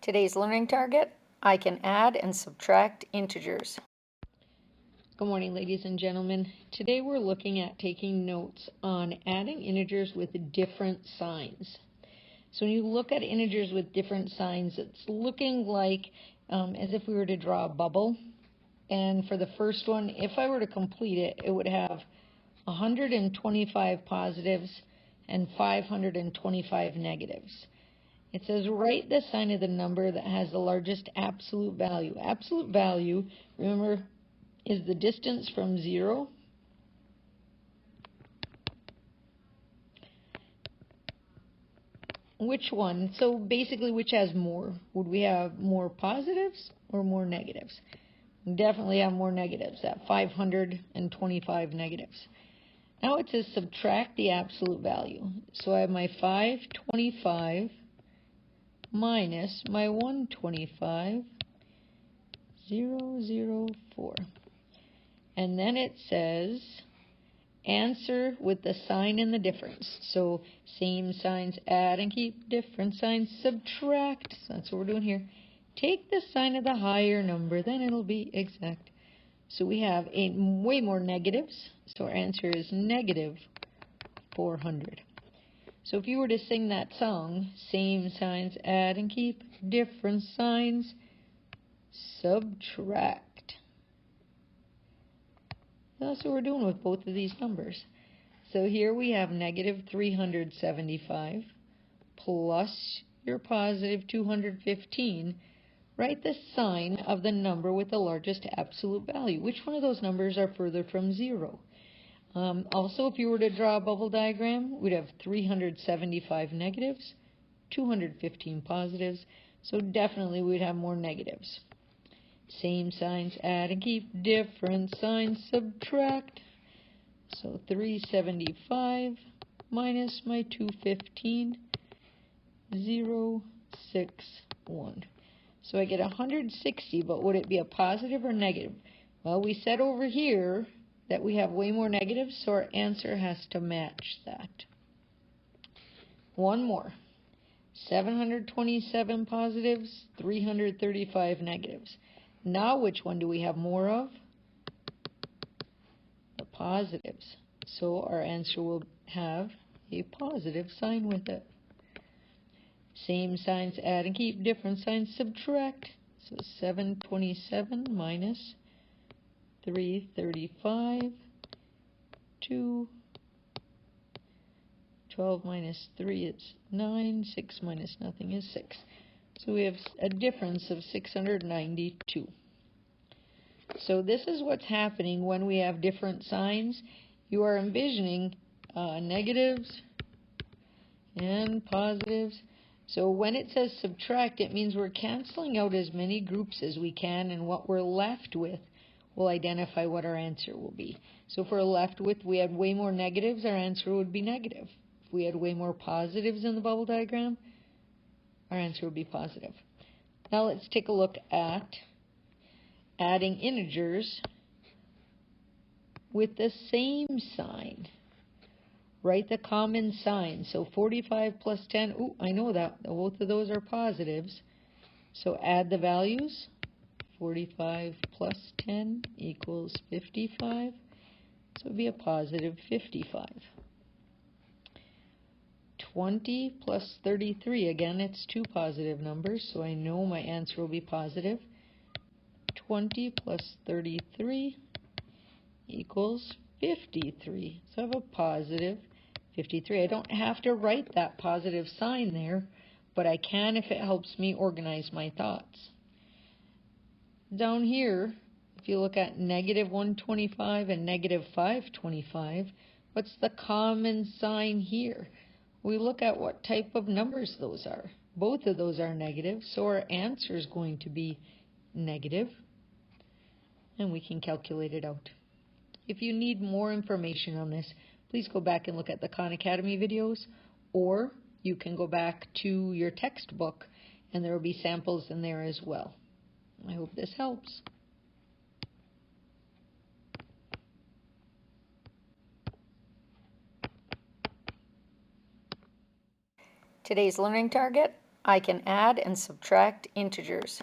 Today's learning target, I can add and subtract integers. Good morning, ladies and gentlemen. Today we're looking at taking notes on adding integers with different signs. So when you look at integers with different signs, it's looking like as if we were to draw a bubble. And for the first one, if I were to complete it, it would have 125 positives and 525 negatives. It says write the sign of the number that has the largest absolute value. Absolute value, remember, is the distance from 0 which one? So basically, which has more? Would we have more positives or more negatives? We definitely have more negatives, at 525 negatives. Now it says subtract the absolute value. So I have my 525 minus my 125, 004. And then it says answer with the sign and the difference. So same signs add and keep, different signs subtract. So that's what we're doing here. Take the sign of the higher number, then it'll be exact. So we have way more negatives. So our answer is negative 400. So if you were to sing that song, same signs add and keep, different signs subtract. That's what we're doing with both of these numbers. So here we have negative 375 plus your positive 215. Write the sign of the number with the largest absolute value. Which one of those numbers are further from 0? Also, if you were to draw a bubble diagram, we'd have 375 negatives, 215 positives, so definitely we'd have more negatives. Same signs add and keep, different signs subtract. So 375 minus my 215, 061. So I get 160, but would it be a positive or negative? Well, we said over here that we have way more negatives, so our answer has to match that. One more. 727 positives, 335 negatives. Now which one do we have more of? The positives. So our answer will have a positive sign with it. Same signs add and keep, different signs subtract. So 727 minus 335, 2, 12 minus 3 is 9, 6 minus nothing is 6. So we have a difference of 692. So this is what's happening when we have different signs. You are envisioning negatives and positives. So when it says subtract, it means we're canceling out as many groups as we can, and what we're left with will identify what our answer will be. So if we're left with, we had way more negatives, our answer would be negative. If we had way more positives in the bubble diagram, our answer would be positive. Now let's take a look at adding integers with the same sign. Write the common sign. So 45 plus 10, ooh, I know that. Both of those are positives. So add the values. 45 plus 10 equals 55. So it would be a positive 55. 20 plus 33, again, it's two positive numbers, so I know my answer will be positive. 20 plus 33 equals 53. So I have a positive 53. I don't have to write that positive sign there, but I can if it helps me organize my thoughts. Down here, if you look at negative 125 and negative 525, what's the common sign here? We look at what type of numbers those are. Both of those are negative, so our answer is going to be negative, and we can calculate it out. If you need more information on this, please go back and look at the Khan Academy videos, or you can go back to your textbook, and there will be samples in there as well. I hope this helps. Today's learning target, I can add and subtract integers.